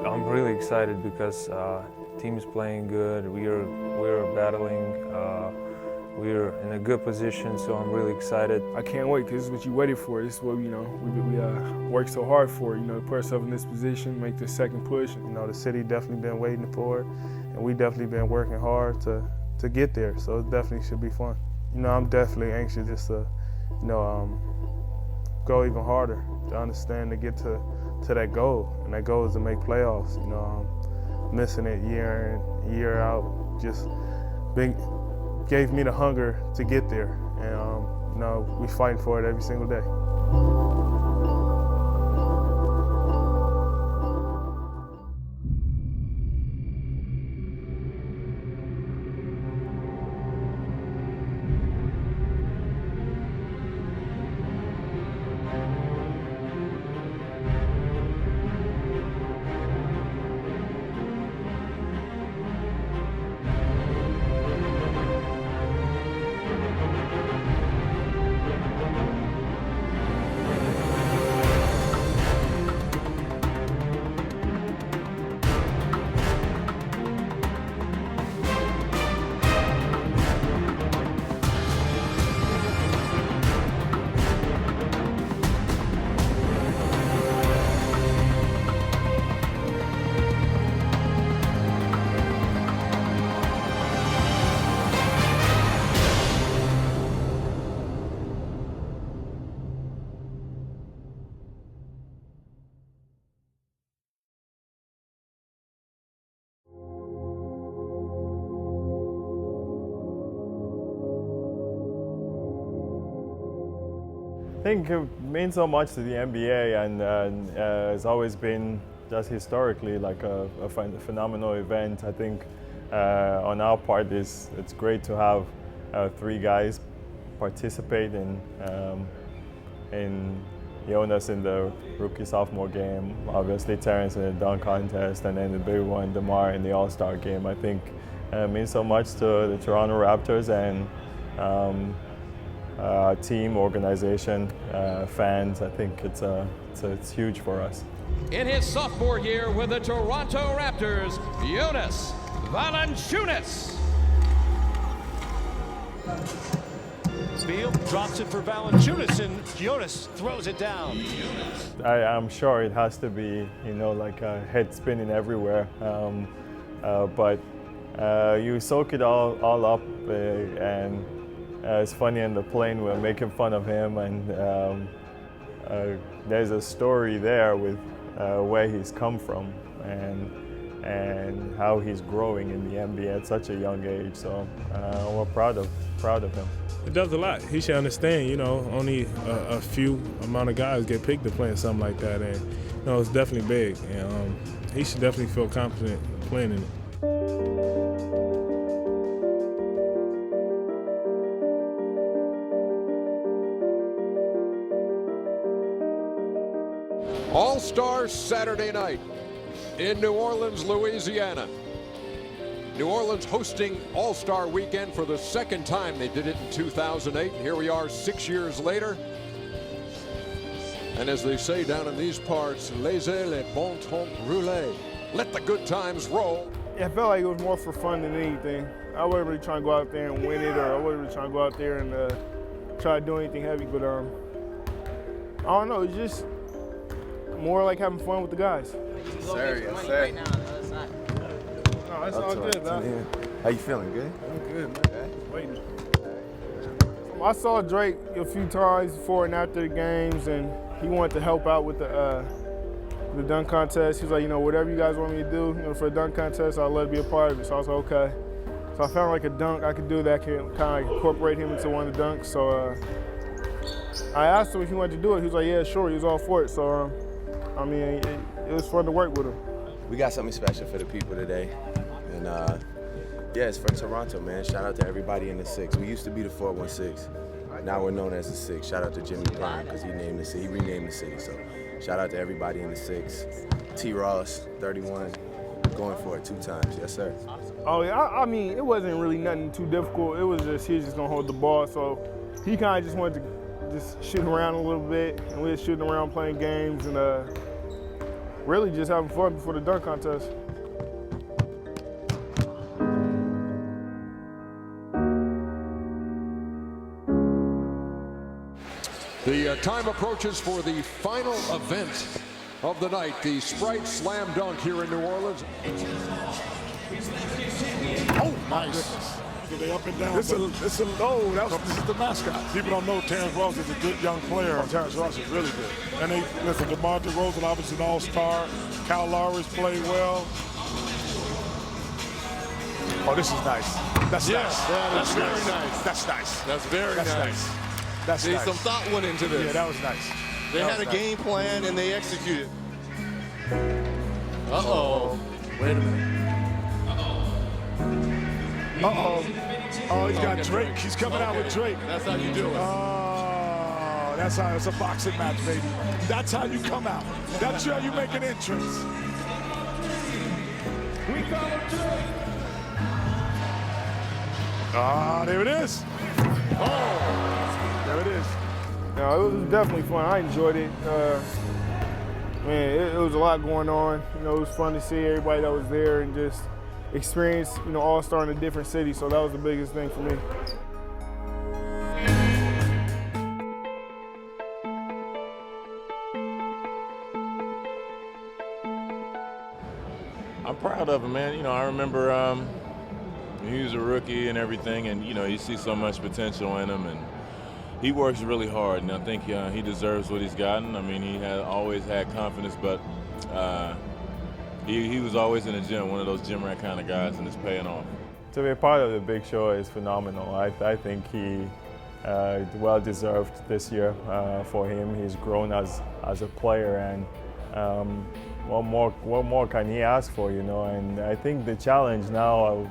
I'm really excited because team is playing good. We're battling. We're in a good position, so I'm really excited. I can't wait because this is what you waited for. This is what we worked so hard for. To put ourselves in this position, make the second push. The city definitely been waiting for it, and we definitely been working hard to get there. So it definitely should be fun. I'm definitely anxious just to, go even harder to understand to get to that goal, and that goal is to make playoffs. Missing it year in, year out, just gave me the hunger to get there, and we fighting for it every single day. I think it means so much to the NBA, and it's always been just historically like a phenomenal event. I think on our part, it's great to have 3 guys participate in Jonas in the rookie-sophomore game, obviously Terrence in the dunk contest, and then the big one, DeMar in the All-Star game. I think it means so much to the Toronto Raptors and team, organization, fans. I think it's huge for us. In his sophomore year with the Toronto Raptors, Jonas Valanciunas. Beal drops it for Valanciunas, and Jonas throws it down. I'm sure it has to be, like a head spinning everywhere, but you soak it all up, and it's funny in the plane we're making fun of him, and there's a story there with where he's come from and how he's growing in the NBA at such a young age. So we're proud of him. It does a lot. He should understand, only a few amount of guys get picked to play in something like that, and it's definitely big, and he should definitely feel confident playing in it. All-Star Saturday night in New Orleans, Louisiana. New Orleans hosting All-Star Weekend for the second time. They did it in 2008. Here we are 6 years later. And as they say down in these parts, laissez les bon temps rouler. Let the good times roll. Yeah, I felt like it was more for fun than anything. I wasn't really trying to go out there and win it, or I wasn't really trying to go out there and try to do anything heavy. But I don't know, it's just more like having fun with the guys. Sir, yes, sir. Right now, no, it's all good, man. How you feeling? Good? I'm good, man. Waiting. I saw Drake a few times before and after the games, and he wanted to help out with the dunk contest. He was like, whatever you guys want me to do, for the dunk contest, I'll let it be a part of it. So I was like, okay. So I found like a dunk I could do that can kind of incorporate him into one of the dunks. So I asked him if he wanted to do it. He was like, yeah, sure. He was all for it. So it was fun to work with him. We got something special for the people today. And yeah, it's for Toronto, man. Shout out to everybody in the 6. We used to be the 416. Now we're known as the 6. Shout out to Jimmy Prime because he renamed the city. So shout out to everybody in the 6. T. Ross, 31, going for it 2 times. Yes, sir. Oh, yeah. It wasn't really nothing too difficult. It was just he was just going to hold the ball. So he kind of just wanted to just shoot around a little bit. And we were shooting around playing games. And really just having fun before the dunk contest. The time approaches for the final event of the night, the Sprite Slam Dunk here in New Orleans. Oh, nice. They up and down. This is the mascot. People don't know Terrence Ross is a good young player. Terrence Ross is really good. And listen, DeMar DeRozan, obviously an all-star. Kyle Lowry's played well. Oh, this is nice. That's nice. That's very nice. That's nice. That's very nice. That's nice. Some thought went into this. Yeah, that was nice. They had a game plan and they executed. Uh-oh. Wait a minute. Uh-oh. Oh, he's got Drake. He's coming out with Drake. That's how you do it. Oh, that's how it's a boxing match, baby. That's how you come out. That's how you make an entrance. We follow Drake. Ah, there it is. Oh, there it is. No, it was definitely fun. I enjoyed it. Man, it was a lot going on. You know, it was fun to see everybody that was there and just experience, you know, All-Star in a different city. So that was the biggest thing for me. I'm proud of him, man. You know, I remember he was a rookie and everything, and you know, you see so much potential in him, and he works really hard, and I think he deserves what he's gotten. I mean, he always had confidence, but he was always in the gym, one of those gym rat kind of guys, and it's paying off. To be part of the big show is phenomenal. I think he well deserved this year for him. He's grown as a player, and what more can he ask for, you know? And I think the challenge now,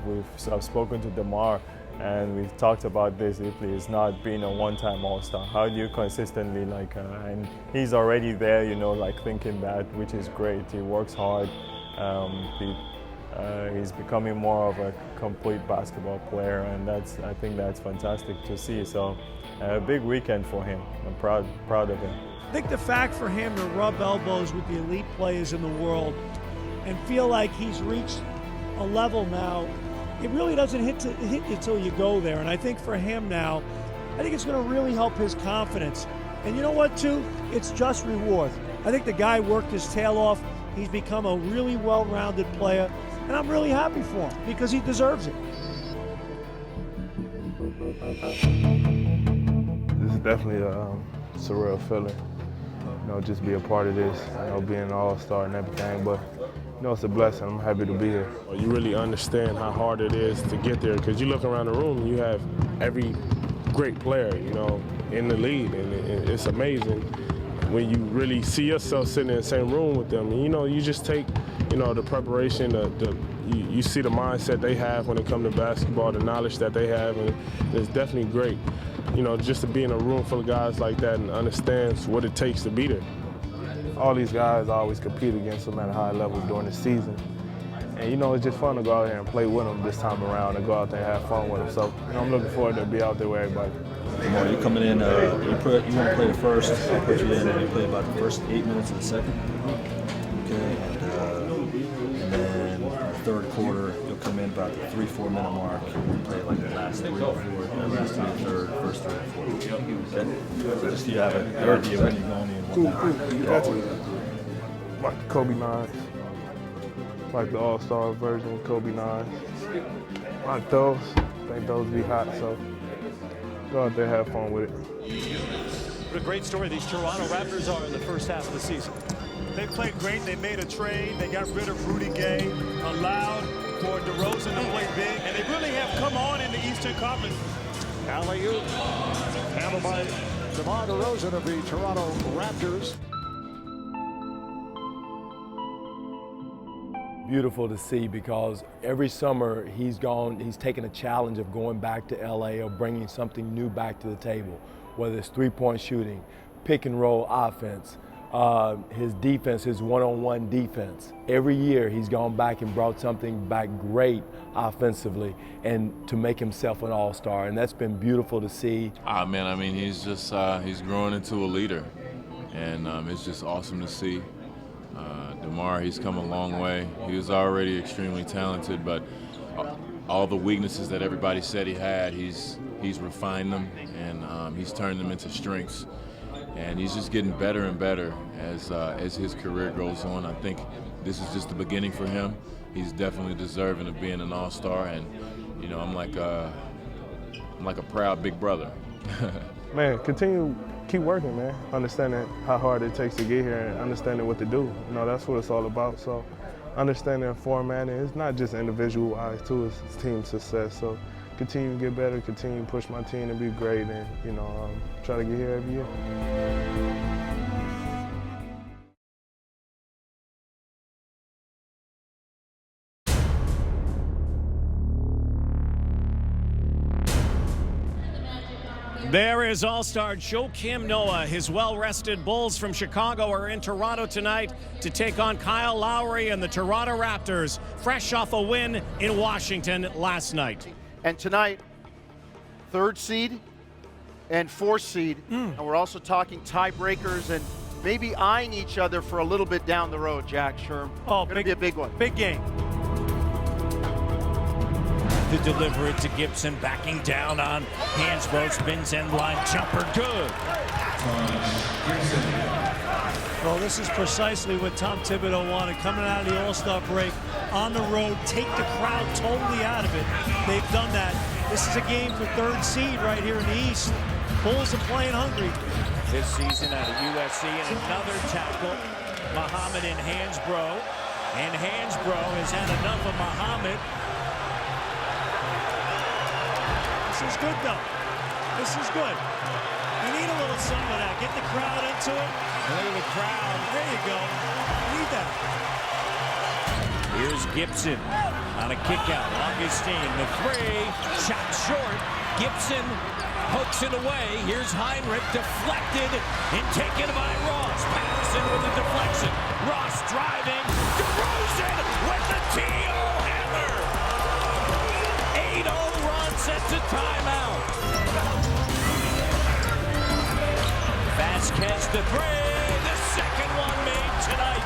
I've spoken to DeMar, and we've talked about this deeply, is not being a one-time All-Star. How do you consistently, and he's already there, you know, thinking that, which is great. He works hard. He's becoming more of a complete basketball player, and I think that's fantastic to see. So a big weekend for him. I'm proud of him. I think the fact for him to rub elbows with the elite players in the world and feel like he's reached a level now, it really doesn't hit you till you go there. And I think for him now, I think it's going to really help his confidence. And you know what, too? It's just reward. I think the guy worked his tail off. He's become a really well-rounded player, and I'm really happy for him because he deserves it. This is definitely a surreal feeling. You know, just be a part of this, you know, being an all-star and everything, but you know, it's a blessing. I'm happy to be here. You really understand how hard it is to get there, because you look around the room and you have every great player, you know, in the league, and it's amazing when you really see yourself sitting in the same room with them. And, you know, you just take, you know, the preparation, you see the mindset they have when it comes to basketball, the knowledge that they have, and it's definitely great. You know, just to be in a room full of guys like that and understands what it takes to be there. All these guys always compete against them at high levels during the season. And, you know, it's just fun to go out here and play with them this time around and go out there and have fun with them. So, you know, I'm looking forward to be out there with everybody. You're coming in, you want to play the first, I'll put you in, and you play about the first 8 minutes of the second. Okay, and then the third quarter, you'll come in about the 3-4 minute mark, and play like the last 3 or 4, last 3 or third, first 3 or 4. Okay? So just so you have an idea when you're going in. Cool. Like the Kobe 9s, like the All-Star version of Kobe 9s. Like those, I think those be hot, so go out there, have fun with it. What a great story these Toronto Raptors are in the first half of the season. They played great. They made a trade. They got rid of Rudy Gay, allowed for DeRozan to play big, and they really have come on in the Eastern Conference. Alley-oop, handled by DeMar DeRozan of the Toronto Raptors. Beautiful to see, because every summer he's taken a challenge of going back to LA or bringing something new back to the table, whether it's three-point shooting, pick and roll offense, his defense, his one-on-one defense. Every year he's gone back and brought something back great offensively and to make himself an all-star, and that's been beautiful to see. Man, I mean, he's just he's growing into a leader, and it's just awesome to see. DeMar, he's come a long way. He was already extremely talented, but all the weaknesses that everybody said he had, he's refined them, and he's turned them into strengths. And he's just getting better and better as his career goes on. I think this is just the beginning for him. He's definitely deserving of being an all-star, and you know, I'm like a proud big brother. Man, keep working, man. Understanding how hard it takes to get here and understanding what to do. You know, that's what it's all about. So understanding the format, and it's not just individual-wise too, it's team success. So continue to get better, continue to push my team to be great, and you know, try to get here every year. There is All-Star Joakim Noah. His well-rested Bulls from Chicago are in Toronto tonight to take on Kyle Lowry and the Toronto Raptors, fresh off a win in Washington last night. And tonight, 3rd seed and 4th seed. And we're also talking tiebreakers and maybe eyeing each other for a little bit down the road, Jack Sherm. Oh, gonna be a big one. Big game. To deliver it to Gibson, backing down on Hansbrough, spins end line jumper, good. Well, this is precisely what Tom Thibodeau wanted, coming out of the All-Star break on the road, take the crowd totally out of it. They've done that. This is a game for 3rd seed right here in the East. Bulls are playing hungry. This season out of USC, and another tackle, Muhammad and Hansbrough. And Hansbrough has had enough of Muhammad. This is good, though. This is good. You need a little something of that. Get the crowd into it. Look at the crowd. There you go. You need that. Here's Gibson on a kick out. Augustine, the 3, shot short. Gibson hooks it away. Here's Heinrich, deflected and taken by Ross. Patterson with a deflection. Ross driving. DeRozan with the TO hammer. 8-0 run sets a timeout. Vasquez the 3, the second one made tonight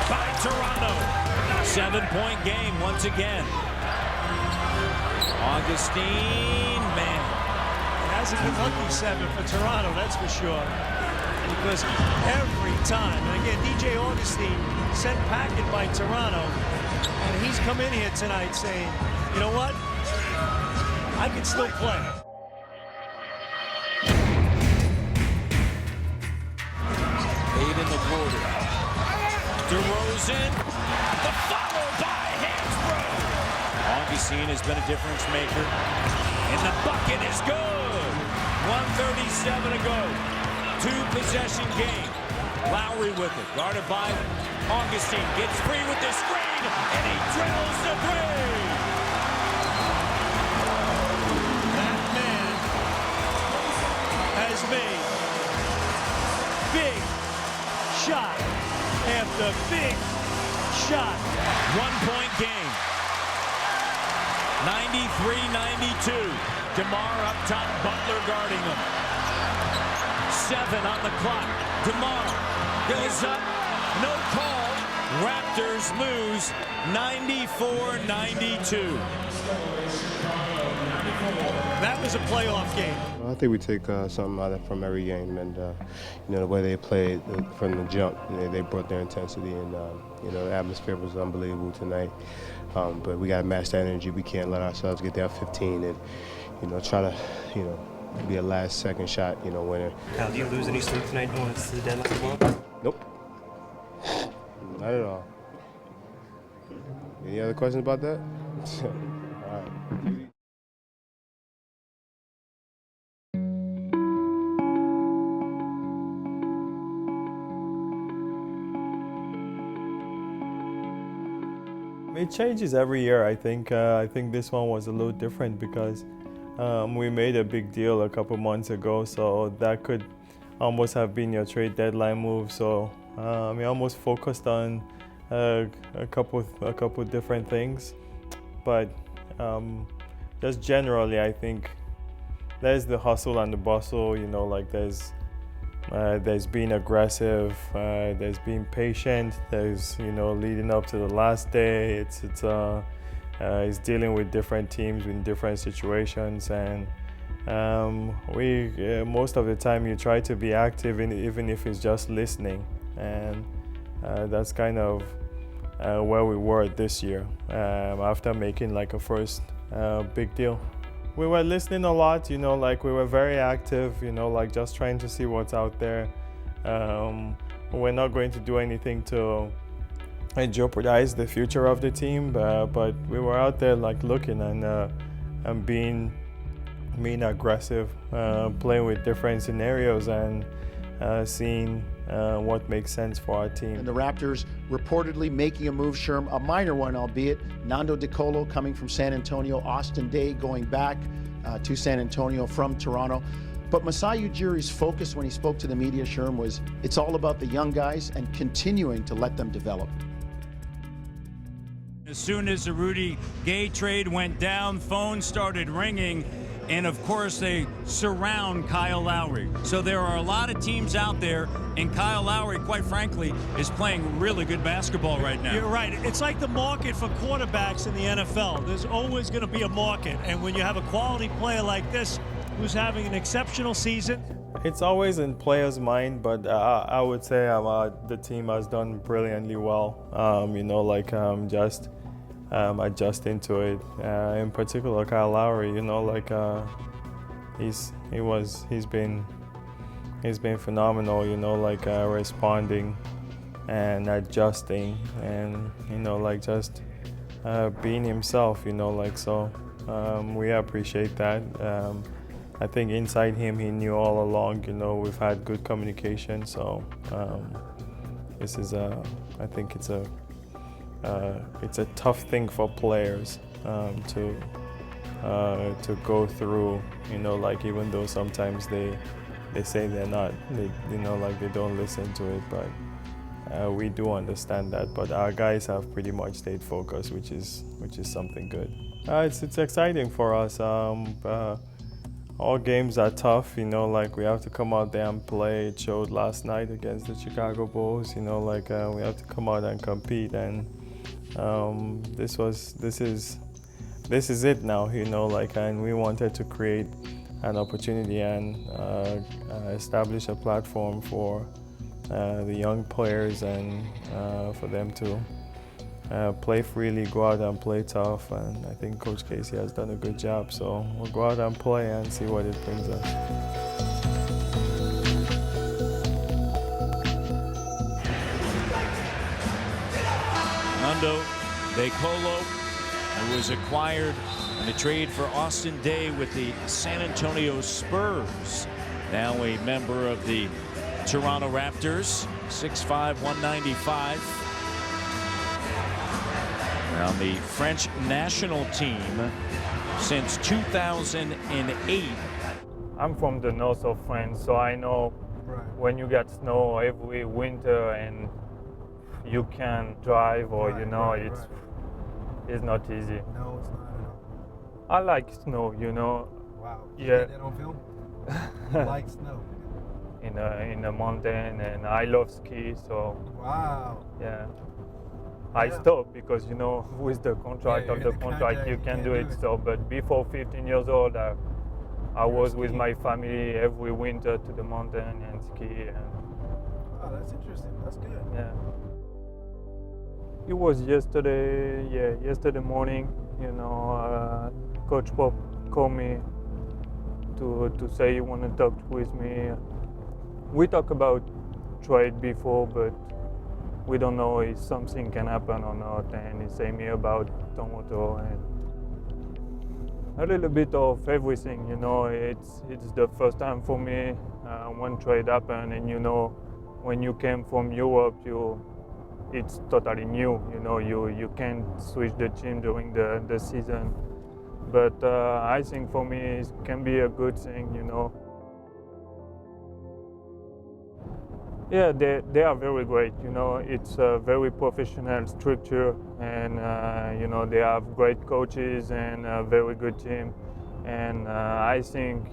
by Toronto. 7-point game once again. Augustine, man. It hasn't been lucky 7 for Toronto, that's for sure. Because every time, and again, DJ Augustine sent packing by Toronto, and he's come in here tonight saying, you know what? I can still play. 8 in the quarter. DeRozan, the follow by Hansbrough. Augustine has been a difference maker, and the bucket is good. 1:37 to go. 2-possession game. Lowry with it, guarded by Augustine. Gets free with the screen, and he drills the 3. Has made big shot after big shot. 1-point game. 93-92. DeMar up top, Butler guarding him. 7 on the clock. DeMar goes up, no call. Raptors lose 94-92. That was a playoff game. I think we take something out of from every game, and you know, the way they played from the jump, they brought their intensity, and you know, the atmosphere was unbelievable tonight. But we got to match that energy. We can't let ourselves get down 15 and you know, try to be a last-second shot, you know, winner. Kyle, do you lose any sleep tonight when it's the deadline as well? Nope, not at all. Any other questions about that? All right. It changes every year, I think. I think this one was a little different because we made a big deal a couple months ago, so that could almost have been your trade deadline move. So we almost focused on a couple different things, but just generally, I think there's the hustle and the bustle. You know, like there's there's been aggressive, there's been patient, there's, leading up to the last day, it's dealing with different teams in different situations, and most of the time you try to be active even if it's just listening, and that's kind of where we were this year after making like a first big deal. We were listening a lot, like we were very active, like just trying to see what's out there. We're not going to do anything to jeopardize the future of the team, but we were out there like looking and being aggressive, playing with different scenarios and seeing what makes sense for our team. And the Raptors reportedly making a move, Sherm, a minor one, albeit. Nando De Colo coming from San Antonio, Austin Day going back to San Antonio from Toronto. But Masai Ujiri's focus when he spoke to the media, Sherm, was it's all about the young guys and continuing to let them develop. As soon as the Rudy Gay trade went down, phones started ringing. And of course, they surround Kyle Lowry. So there are a lot of teams out there, and Kyle Lowry, quite frankly, is playing really good basketball right now. You're right. It's like the market for quarterbacks in the NFL. There's always going to be a market. And when you have a quality player like this, who's having an exceptional season, it's always in players' mind, but I would say the team has done brilliantly well. Just adjusting to it. In particular, Kyle Lowry, he's been phenomenal. Responding and adjusting, and just being himself. We appreciate that. I think inside him, he knew all along. We've had good communication. So this is I think it's a tough thing for players to go through, even though sometimes they say they're not, they don't listen to it, but we do understand that. But our guys have pretty much stayed focused, which is something good. It's exciting for us. All games are tough, we have to come out there and play. It showed last night against the Chicago Bulls, we have to come out and compete, and this is it now, and we wanted to create an opportunity and establish a platform for the young players and for them to play freely, go out and play tough, and I think Coach Casey has done a good job, so we'll go out and play and see what it brings us. Nando De Colo, who was acquired in a trade for Austin Day with the San Antonio Spurs, now a member of the Toronto Raptors, 6'5", 195. On the French national team since 2008. I'm from the north of France, so I know when you get snow every winter and you can't drive, or it's not easy. No, it's not at all. I like snow, Wow. Yeah. You get that on film? You like snow? In the mountain, and I love ski, so. Wow. Yeah. I stopped because, with the contract you can do it. So, but before 15 years old, I was with my family every winter to the mountain and ski. Wow, that's interesting. That's good. Yeah. It was yesterday morning, Coach Pop called me to say he want to talk with me. We talked about trade before, but we don't know if something can happen or not, and he said me about Toronto and a little bit of everything. It's the first time for me when trade happened, and when you came from Europe, it's totally new. You can't switch the team during the season, but I think for me it can be a good thing. Yeah, they are very great. It's a very professional structure, and they have great coaches and a very good team. And I think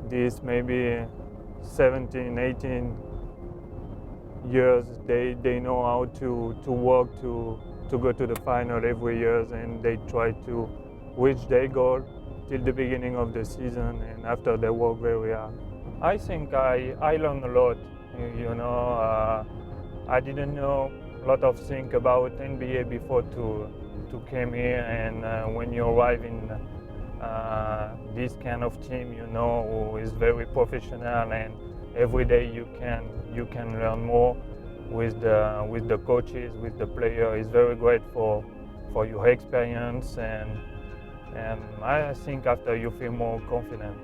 this maybe 17, 18 years, they know how to work to go to the final every year, and they try to reach their goal till the beginning of the season, and after they work very hard. I think I learned a lot. You know, I didn't know a lot of things about NBA before to came here, and when you arrive in this kind of team, you know, who is very professional, and every day you can learn more with the coaches, with the player. It's very great for your experience, and I think after you feel more confident.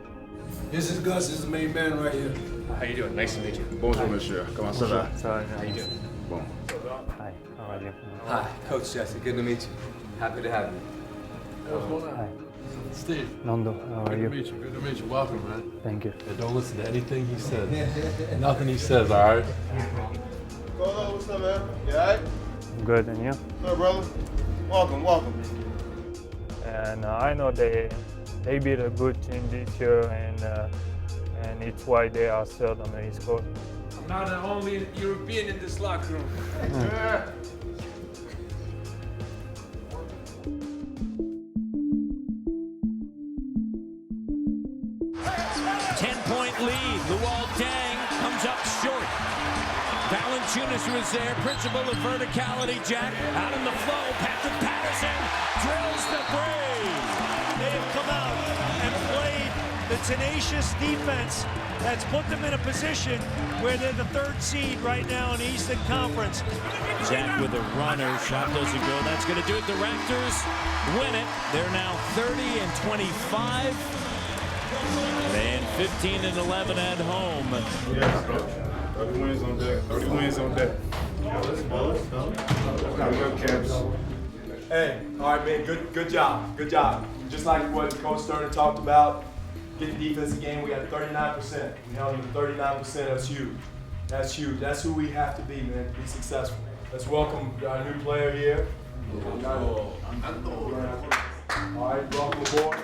This is Gus. This is the main man right here. How you doing? Nice to meet you. Bonjour, monsieur. Comment ça va? How you doing? Bon. Hi. How are you? Hi, Coach Jesse. Good to meet you. Happy to have you. What's going on? Hi. Steve. Nando, how are you? Good to meet you. Good to meet you. Welcome, man. Thank you. And don't listen to anything he says. Nothing he says, all right? What's up, man? You all right? Good, and you? Good, brother. Welcome, welcome. And I know they beat a good team this year, and it's why they are third on the East Coast. I'm not the only European in this locker room. Yeah. 10-point lead. Luol Deng comes up short. Valanciunas was there. Principle of verticality, Jack. Out in the flow. Patrick Patterson drills the three. They have come out and played the tenacious defense that's put them in a position where they're the third seed right now in the Eastern Conference. Jack with a runner. Shot doesn't go. That's going to do it. The Raptors win it. They're now 30-25. And 15-11 at home. Yes, Coach. 30 wins on deck. 30 wins on deck. Let's go. Hey, all right, man. Good job. Good job. Just like what Coach Stern talked about, get the defensive game. We got 39%. We held them to 39%. That's huge. That's huge. That's who we have to be, man, to be successful. Let's welcome our new player here. All right, welcome aboard.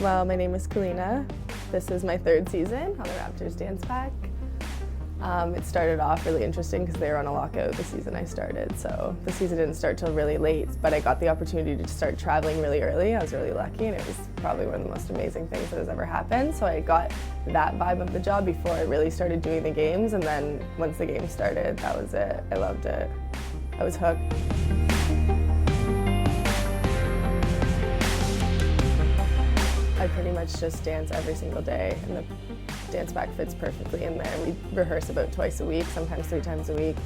Well, my name is Kalina. This is my third season on the Raptors Dance Pack. It started off really interesting because they were on a lockout the season I started, so the season didn't start till really late, but I got the opportunity to start traveling really early. I was really lucky, and it was probably one of the most amazing things that has ever happened. So I got that vibe of the job before I really started doing the games, and then once the game started, that was it. I loved it. I was hooked. I pretty much just dance every single day, and the dance pack fits perfectly in there. We rehearse about twice a week, sometimes 3 times a week.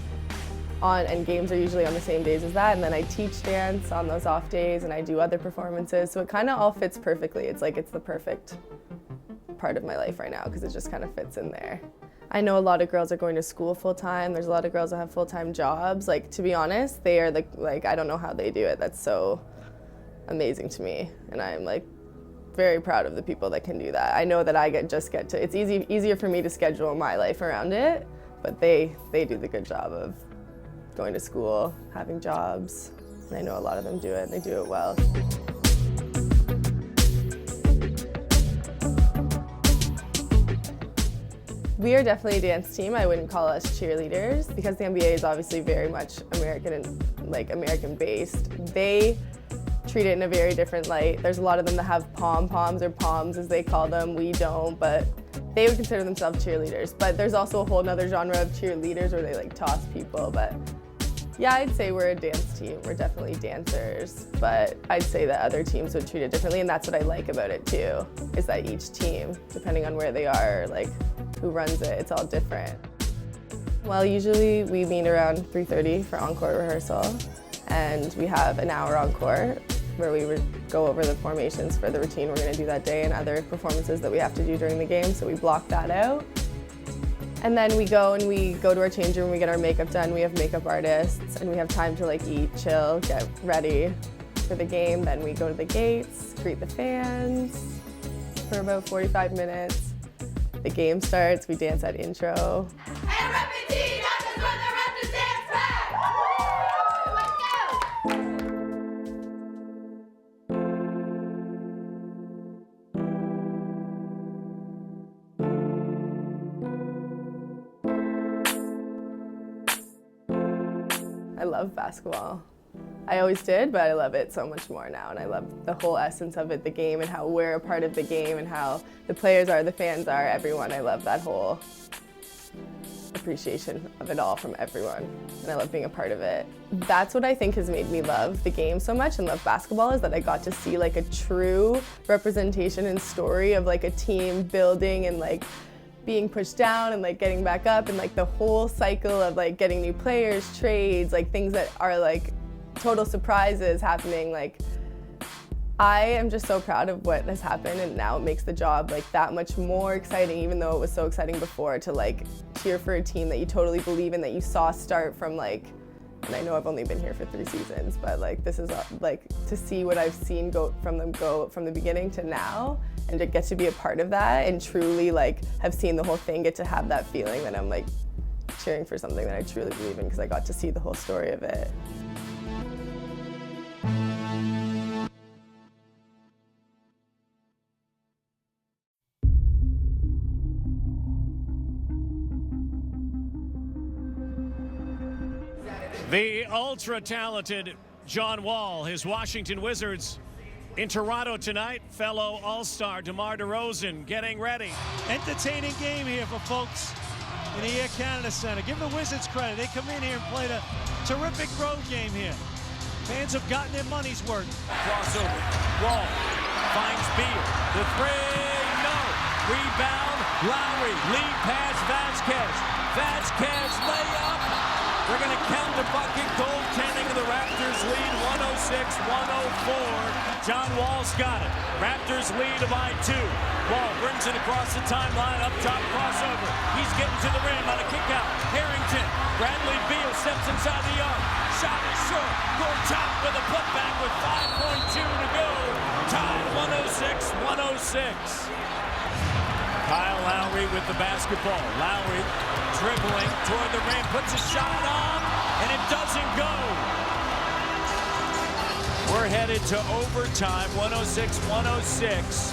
And games are usually on the same days as that, and then I teach dance on those off days, and I do other performances, so it kind of all fits perfectly. It's like it's the perfect part of my life right now, because it just kind of fits in there. I know a lot of girls are going to school full-time. There's a lot of girls that have full-time jobs. Like, to be honest, they are like I don't know how they do it. That's so amazing to me, and I'm like very proud of the people that can do that. I know that I just get to, it's easier for me to schedule my life around it, but they do the good job of going to school, having jobs, and I know a lot of them do it, and they do it well. We are definitely a dance team. I wouldn't call us cheerleaders because the NBA is obviously very much American and American-based. They treat it in a very different light. There's a lot of them that have pom-poms or poms as they call them. We don't, but they would consider themselves cheerleaders. But there's also a whole nother genre of cheerleaders where they like toss people. But yeah, I'd say we're a dance team. We're definitely dancers, but I'd say that other teams would treat it differently, and that's what I like about it too, is that each team, depending on where they are, like who runs it, it's all different. Well, usually we meet around 3:30 for encore rehearsal, and we have an hour encore. where we would go over the formations for the routine we're going to do that day and other performances that we have to do during the game, so we block that out. And then we go to our change room, we get our makeup done, we have makeup artists, and we have time to like eat, chill, get ready for the game. Then we go to the gates, greet the fans for about 45 minutes. The game starts, we dance at intro. I love basketball. I always did, but I love it so much more now, and I love the whole essence of it, the game, and how we're a part of the game, and how the players are, the fans are, everyone. I love that whole appreciation of it all from everyone, and I love being a part of it. That's what I think has made me love the game so much and love basketball, is that I got to see like a true representation and story of like a team building and like being pushed down and like getting back up, and like the whole cycle of like getting new players, trades, like things that are like total surprises happening. Like, I am just so proud of what has happened, and now it makes the job like that much more exciting, even though it was so exciting before, to like cheer for a team that you totally believe in, that you saw start from like, and I know I've only been here for 3 seasons, but like this is like to see what I've seen go from the beginning to now, and to get to be a part of that and truly like have seen the whole thing, get to have that feeling that I'm like cheering for something that I truly believe in, because I got to see the whole story of it. The ultra-talented John Wall, his Washington Wizards in Toronto tonight. Fellow All-Star DeMar DeRozan getting ready. Entertaining game here for folks in the Air Canada Center. Give the Wizards credit. They come in here and played a terrific road game here. Fans have gotten their money's worth. Crossover. Wall finds Beal. The three, no. Rebound, Lowry. Lead pass, Vasquez. Vasquez layup. We're going to count the bucket. Goaltending of the Raptors lead 106-104. John Wall's got it. Raptors lead by 2. Wall brings it across the timeline. Up top, crossover. He's getting to the rim on a kick out. Harrington. Bradley Beal steps inside the arc. Shot is short. Gortat with a putback with 5.2 to go. Tied 106-106. Kyle Lowry with the basketball. Lowry dribbling toward the rim, puts a shot on, and it doesn't go. We're headed to overtime, 106-106.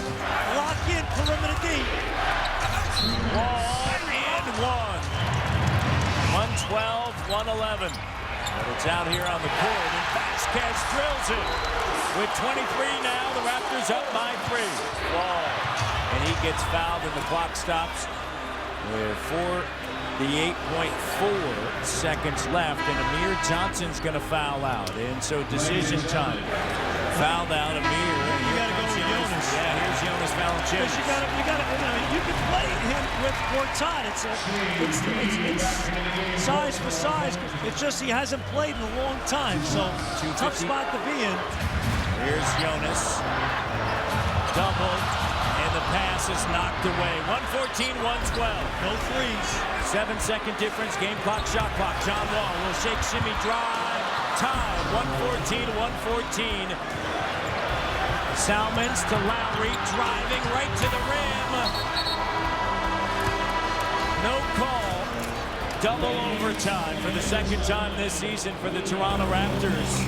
Lock in, perimeter D. Wall and 1. 112-111. But it's out here on the court, and Vasquez drills it. With 23 now, the Raptors up by 3. Wall. And he gets fouled, and the clock stops with 8.4 seconds left, and Amir Johnson's going to foul out, and so decision time. Fouled out Amir. You got to go with Jonas. Yeah, here's Jonas Valanciunas. You can play him with Gortat. It's size for size. It's just he hasn't played in a long time, so tough spot to be in. Here's Jonas. Doubled. The pass is knocked away. 114-112. No threes. 7-second difference. Game clock, shot clock. John Wall will shake, shimmy, drive. Tied. 114-114. Salmons to Lowry, driving right to the rim. No call. Double overtime for the second time this season for the Toronto Raptors.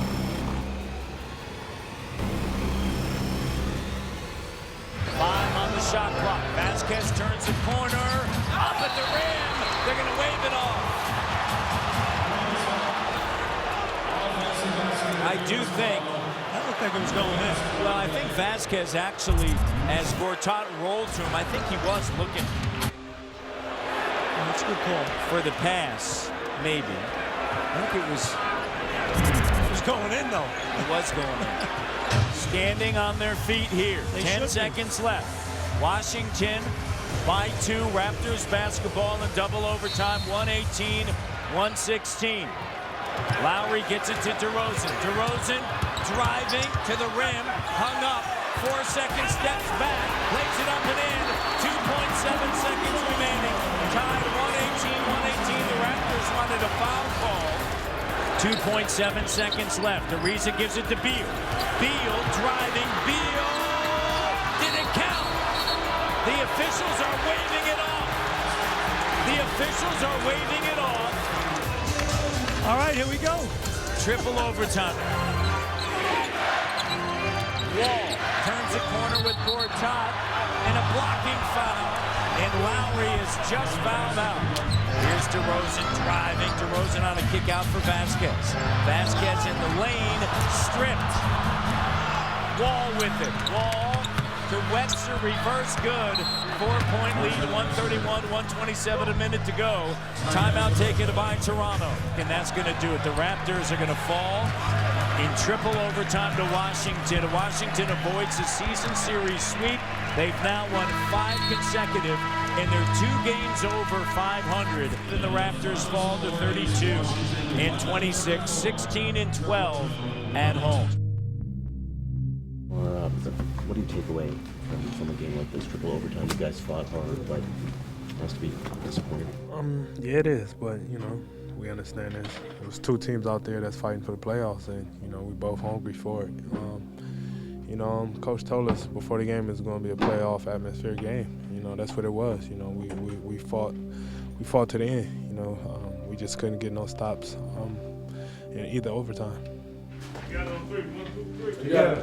Shot clock. Vasquez turns the corner. Up at the rim. They're going to wave it off. I do think. That looked like it was going in. Well, I think Vasquez actually, as Gortat rolled to him, I think he was looking. That's a good call. For the pass, maybe. I think it was going in, though. It was going in. Standing on their feet here. 10 seconds left. Washington by 2. Raptors basketball in double overtime, 118-116. Lowry gets it to DeRozan. DeRozan driving to the rim, hung up, 4 seconds, steps back, lays it up and in. 2.7 seconds remaining. Tied 118. The Raptors wanted a foul call. 2.7 seconds left. DeRozan gives it to Beal. Beal driving. Beal didn't count. The officials are waving it off. The officials are waving it off. All right, here we go. Triple overtime. Wall turns the corner with Gortat and a blocking foul. And Lowry is just fouled out. Here's DeRozan driving. DeRozan on a kick out for Vasquez. Vasquez in the lane, stripped. Wall with it. Wall to Webster, reverse good. 4-point lead, 131-127, a minute to go. Timeout taken by Toronto. And that's going to do it. The Raptors are going to fall in triple overtime to Washington. Washington avoids the season series sweep. They've now won 5 consecutive, and they're 2 games over 500. Then the Raptors fall to 32-26, 16-12 at home. What do you take away from a game like this, triple overtime? You guys fought hard, but it has to be disappointing. Yeah, it is, but we understand this. There's 2 teams out there that's fighting for the playoffs, and we both hungry for it. Coach told us before the game it's going to be a playoff atmosphere game. That's what it was. We fought to the end. We just couldn't get no stops in either overtime. You got it on 3. 1, 2, 3. Yeah.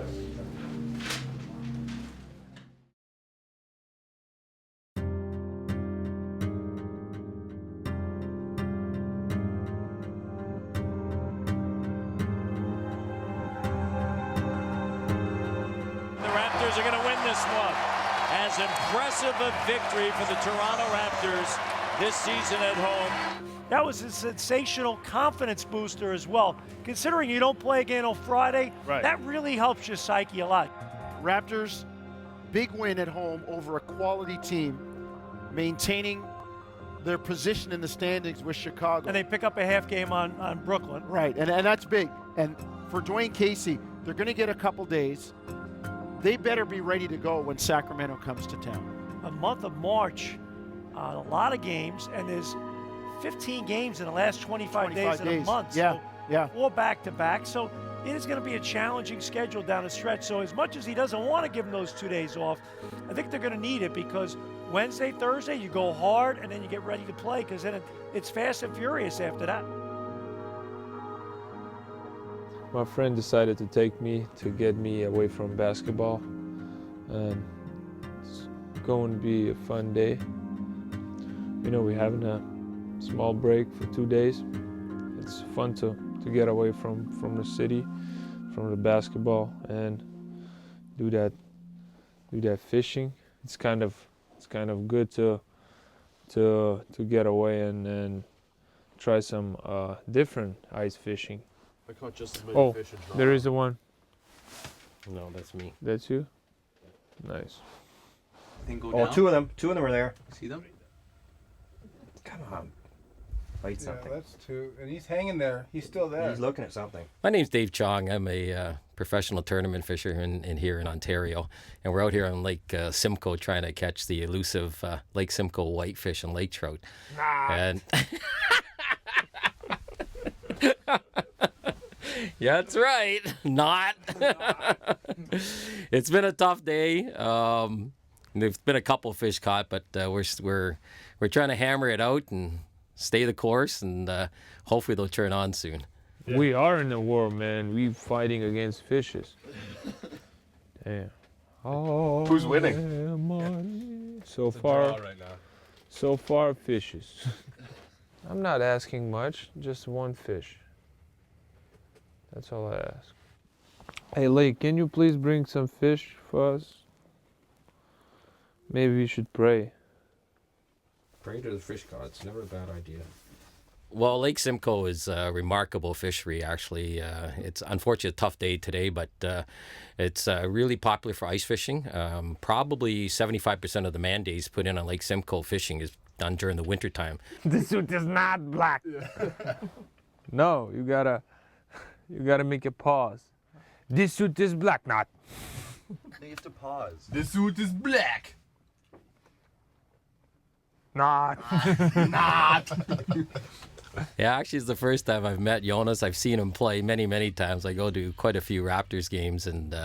Are going to win this one. As impressive a victory for the Toronto Raptors this season at home. That was a sensational confidence booster as well. Considering you don't play again on Friday, that really helps your psyche a lot. Raptors, big win at home over a quality team, maintaining their position in the standings with Chicago. And they pick up a half game on Brooklyn. Right, and that's big. And for Dwayne Casey, they're going to get a couple days. They better be ready to go when Sacramento comes to town. A month of March, a lot of games, and there's 15 games in the last 25 days of the month. Yeah, so 4 back-to-back. So it is going to be a challenging schedule down the stretch. So as much as he doesn't want to give them those 2 days off, I think they're going to need it because Wednesday, Thursday, you go hard, and then you get ready to play because then it's fast and furious after that. My friend decided to take me to get me away from basketball, and it's going to be a fun day. We're having a small break for 2 days. It's fun to get away from the city, from the basketball, and do that fishing. It's kind of good to get away and try some different ice fishing. I caught just as many fish as there is the one. No, that's me. That's you? Nice. Oh, 2 of them. 2 of them are there. See them? Come on. Bite something. That's 2. And he's hanging there. He's still there. He's looking at something. My name's Dave Chong. I'm a professional tournament fisher here in Ontario. And we're out here on Lake Simcoe trying to catch the elusive Lake Simcoe whitefish and lake trout. And yeah, that's right. Not. It's been a tough day. There's been a couple fish caught, but we're trying to hammer it out and stay the course, and hopefully they'll turn on soon. Yeah. We are in the war, man. We're fighting against fishes. Damn. Oh, who's winning? So far, so far, fishes. I'm not asking much, just 1 fish. That's all I ask. Hey, Lake, can you please bring some fish for us? Maybe we should pray. Pray to the fish gods. Never a bad idea. Well, Lake Simcoe is a remarkable fishery, actually. It's unfortunately a tough day today, but it's really popular for ice fishing. Probably 75% of the man days put in on Lake Simcoe fishing is done during the wintertime. The suit is not black. No, you gotta make a pause. This suit is black, not. You have to pause. This suit is black. Not. Not. Yeah, actually, it's the first time I've met Jonas. I've seen him play many, many times. I go to quite a few Raptors games, and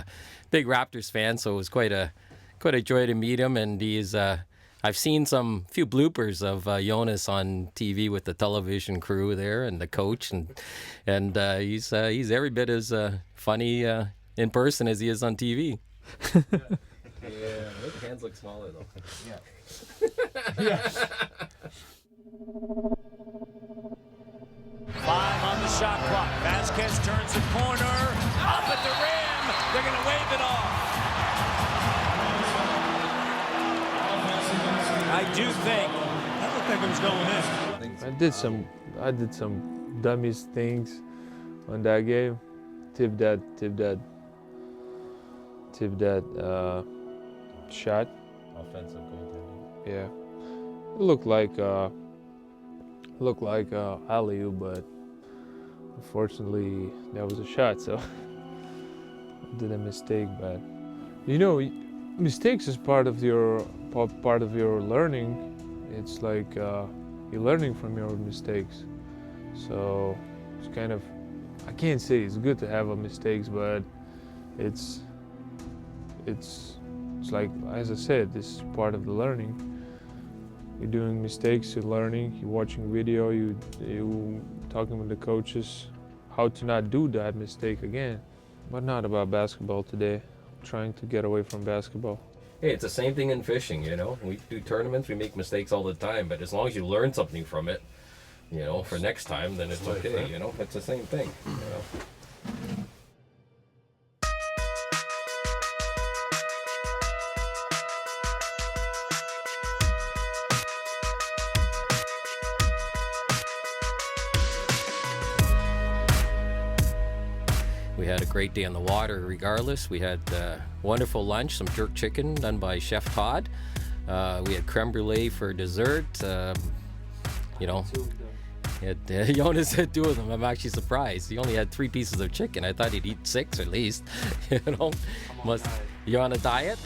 big Raptors fan, so it was quite a joy to meet him. And he's I've seen few bloopers of Jonas on TV with the television crew there and the coach, and he's every bit as funny in person as he is on TV. Yeah, the hands look smaller though. Yeah. 5 on the shot clock. Vasquez turns the corner. Up at the rim. They're going to wave it off. I do think. That looked like it was going in. I did some dummies things on that game. Tip that shot. Offensive goaltending. Yeah. It looked like alley-oop, but unfortunately that was a shot, so I did a mistake. But you know, mistakes is part of your learning. It's like you're learning from your mistakes. So it's kind of, I can't say it's good to have mistakes, but it's like, as I said, this is part of the learning. You're doing mistakes, you're learning, you're watching video, you talking with the coaches how to not do that mistake again. But not about basketball today. I'm trying to get away from basketball. Hey, it's the same thing in fishing, you know. We do tournaments, we make mistakes all the time, but as long as you learn something from it, you know, for next time, then it's okay, you know. It's the same thing, you know. We had a great day on the water regardless. We had wonderful lunch, some jerk chicken done by Chef Todd. We had creme brulee for dessert. You know, Jonas had 2 of them. I'm actually surprised. He only had 3 pieces of chicken. I thought he'd eat 6 at least. You know, you're on a diet?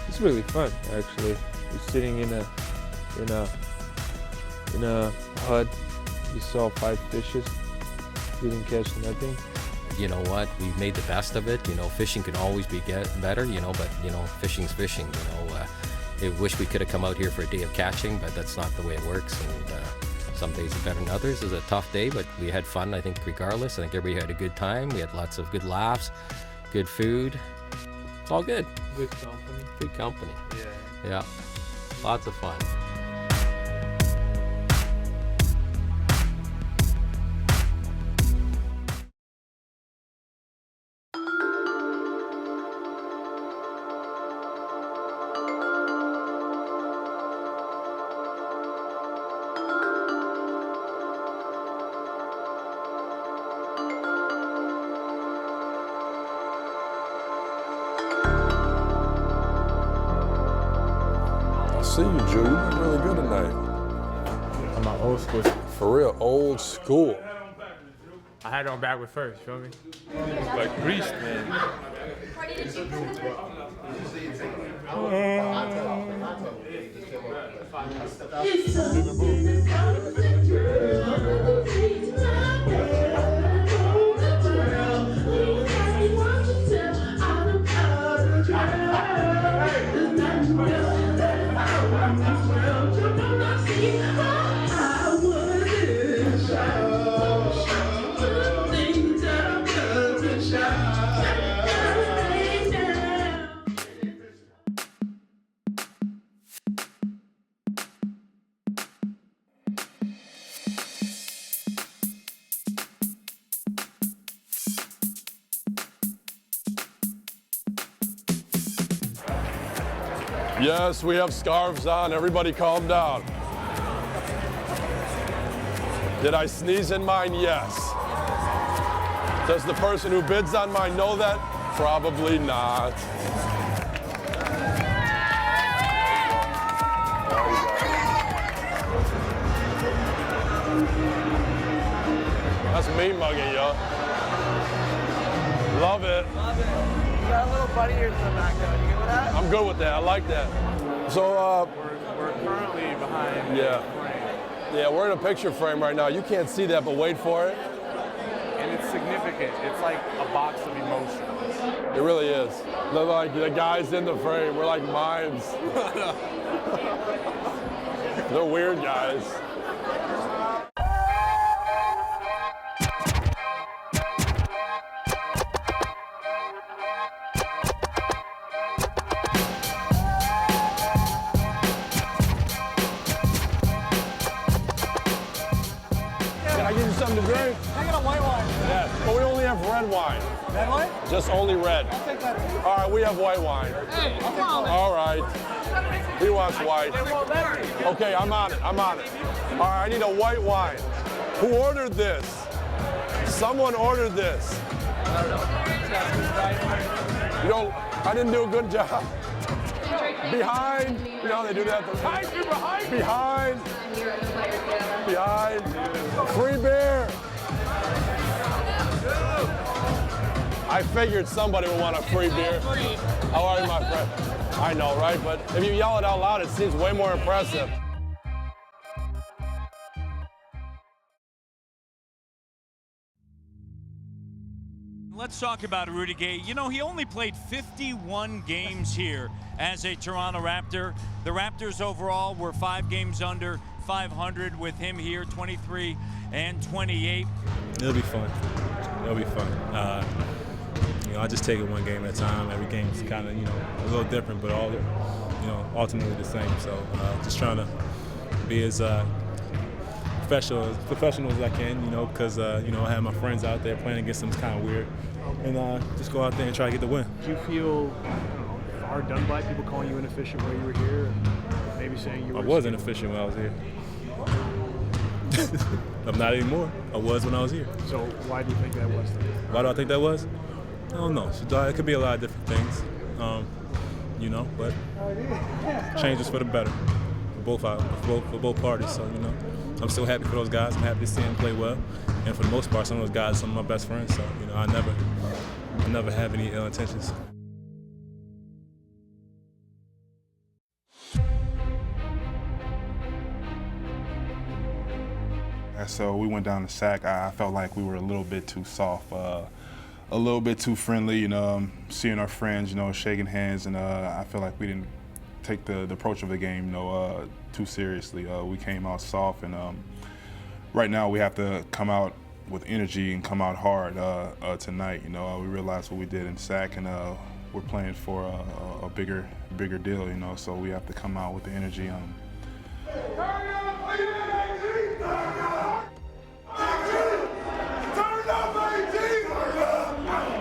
It's really fun, actually. You're sitting in a hut. You saw 5 fishes. Didn't catch nothing. You know what? We've made the best of it. You know, fishing can always be better, you know, but, you know, fishing's fishing, you know. I wish we could have come out here for a day of catching, but that's not the way it works. And some days are better than others. It was a tough day, but we had fun, I think, regardless. I think everybody had a good time. We had lots of good laughs, good food. It's all good. Good company. Good company. Yeah. Yeah. Lots of fun. See you, Drew. You look really good tonight. I'm old school. For real, old school. I had on backward first, feel me? Like greased, man. Yes, we have scarves on. Everybody calm down. Did I sneeze in mine? Yes. Does the person who bids on mine know that? Probably not. That's me mugging you. Love it. Love it. You got a little buddy here to the back though. You good with that? I'm good with that. I like that. So, we're currently behind. Yeah, we're in a picture frame right now. You can't see that, but wait for it. And it's significant. It's like a box of emotions. It really is. They're like the guys in the frame. We're like mimes. They're weird guys. Can I give you something to drink? I got a white wine. Yeah, but we only have red wine. Red wine? Just only red. I'll take that. All right, we have white wine. Hey, come on. All right. He wants white. They won't let me. Okay, I'm on it. All right, I need a white wine. Who ordered this? Someone ordered this. I don't know. You don't, I didn't do a good job. Behind. You know how they do that? Behind. Free beer. I figured somebody would want a free beer. How are you, my friend? I know, right? But if you yell it out loud, it seems way more impressive. Let's talk about Rudy Gay. You know, he only played 51 games here as a Toronto Raptor. The Raptors overall were 5 games under 500 with him here, 23 and 28. It'll be fun. It'll be fun. You know, I just take it one game at a time. Every game's kind of, you know, a little different, but all, you know, ultimately the same. So just trying to be as professional as I can, you know, because, you know, I have my friends out there playing against them. It's kind of weird. And just go out there and try to get the win. Do you feel, I don't know, hard done by people calling you inefficient while you were here and maybe saying you were... I was inefficient when I was here. I'm not anymore. I was when I was here. So why do you think that was then? Why do I think that was? I don't know. It could be a lot of different things, you know, but changes for the better for both parties. So, you know, I'm still happy for those guys. I'm happy to see them play well. And for the most part, some of those guys are some of my best friends. So, you know, I never have any ill intentions. So we went down to Sac. I felt like we were a little bit too soft, a little bit too friendly, you know, seeing our friends, you know, shaking hands, and I feel like we didn't take the approach of the game, you know, too seriously. We came out soft, and right now we have to come out with energy and come out hard tonight. You know, we realized what we did in Sac, and we're playing for a bigger deal, you know, so we have to come out with the energy.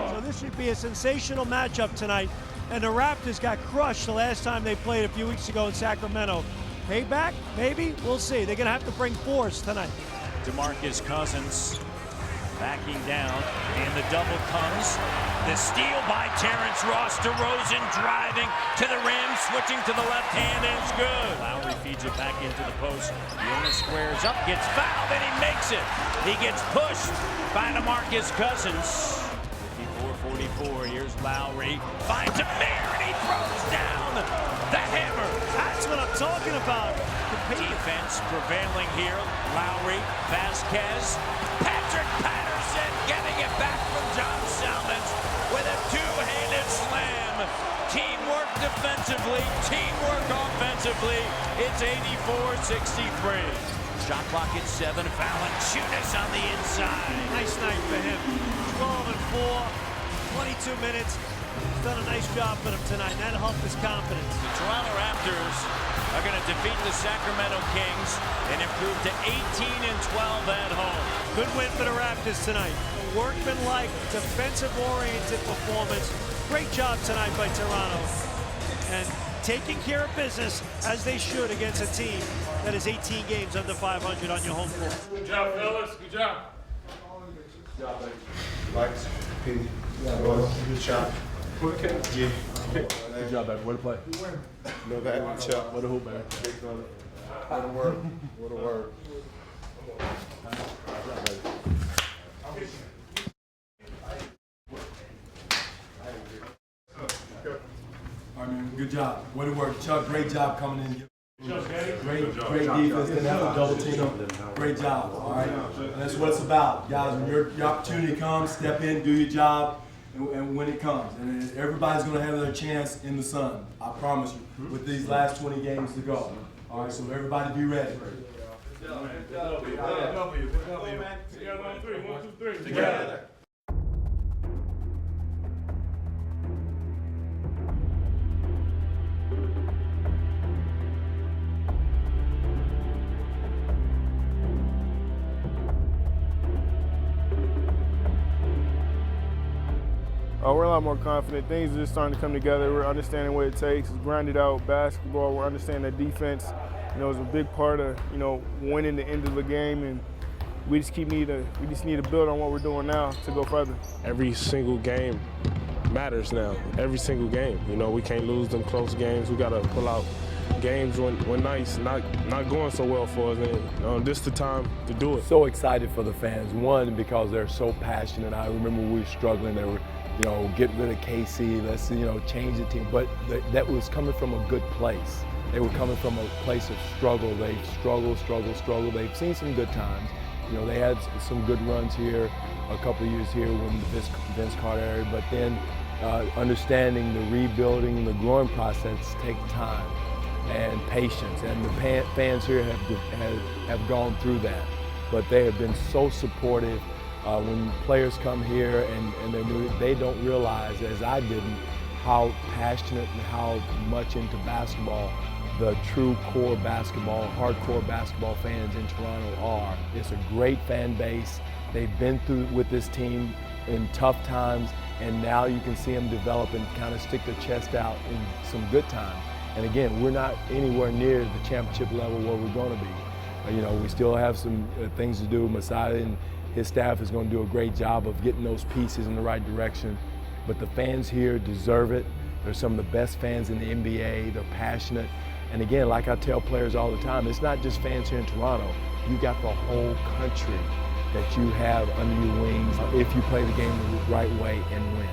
So this should be a sensational matchup tonight. And the Raptors got crushed the last time they played a few weeks ago in Sacramento. Payback? Maybe? We'll see. They're going to have to bring force tonight. DeMarcus Cousins backing down, and the double comes. The steal by Terrence Ross. DeRozan driving to the rim, switching to the left hand, and it's good. Lowry feeds it back into the post. Jonas squares up, gets fouled, and he makes it. He gets pushed by DeMarcus Cousins. 54-44, here's Lowry. Finds a mirror, and he throws down the hammer. That's what I'm talking about. Defense prevailing here. Lowry, Vasquez, Patrick Patterson getting it back from John Salmons with a two-handed slam. Teamwork defensively, teamwork offensively. It's 84-63. Shot clock at 7. Valanciunas on the inside. Nice night for him. 12-4, 22 minutes. He's done a nice job for them tonight. That helped his confidence. The Toronto Raptors are going to defeat the Sacramento Kings and improve to 18-12 at home. Good win for the Raptors tonight. A workmanlike, defensive-oriented performance. Great job tonight by Toronto. And taking care of business, as they should, against a team that is 18 games under 500 on your home floor. Good job, fellas. Good job. Good job, baby. Lights, P. Good shot. Yeah. Good job, baby. Way to play. No bad. Good shot. What a hoop, man. What a word. What a word. job. Way to work. Chuck, great job coming in. Great defense. Didn't have to double team them. Great job, all right? And that's what it's about. Guys, when your opportunity comes, step in, do your job, and when it comes. And everybody's going to have their chance in the sun. I promise you, with these last 20 games to go. All right, so everybody be ready. Together on three. 1, 2, 3. Together. We're a lot more confident. Things are just starting to come together. We're understanding what it takes. It's grinded out basketball. We're understanding that defense, is a big part of, winning the end of the game. And we just need to build on what we're doing now to go further. Every single game matters now. Every single game. We can't lose them close games. We got to pull out games when nights not going so well for us. And this is the time to do it. So excited for the fans. One, because they're so passionate. I remember we were struggling. They were, get rid of KC, let's, change the team. But that was coming from a good place. They were coming from a place of struggle. They struggled. They've seen some good times. They had some good runs here, a couple of years here when the Vince Carter era, but then understanding the rebuilding and the growing process takes time and patience. And the fans here have gone through that. But they have been so supportive. When players come here and they don't realize, as I didn't, how passionate and how much into basketball the true core basketball, hardcore basketball fans in Toronto are. It's a great fan base. They've been through with this team in tough times, and now you can see them develop and kind of stick their chest out in some good times. And again, we're not anywhere near the championship level where we're going to be. We still have some things to do. Masai and his staff is going to do a great job of getting those pieces in the right direction. But the fans here deserve it. They're some of the best fans in the NBA. They're passionate. And again, like I tell players all the time, it's not just fans here in Toronto. You got the whole country that you have under your wings if you play the game the right way and win.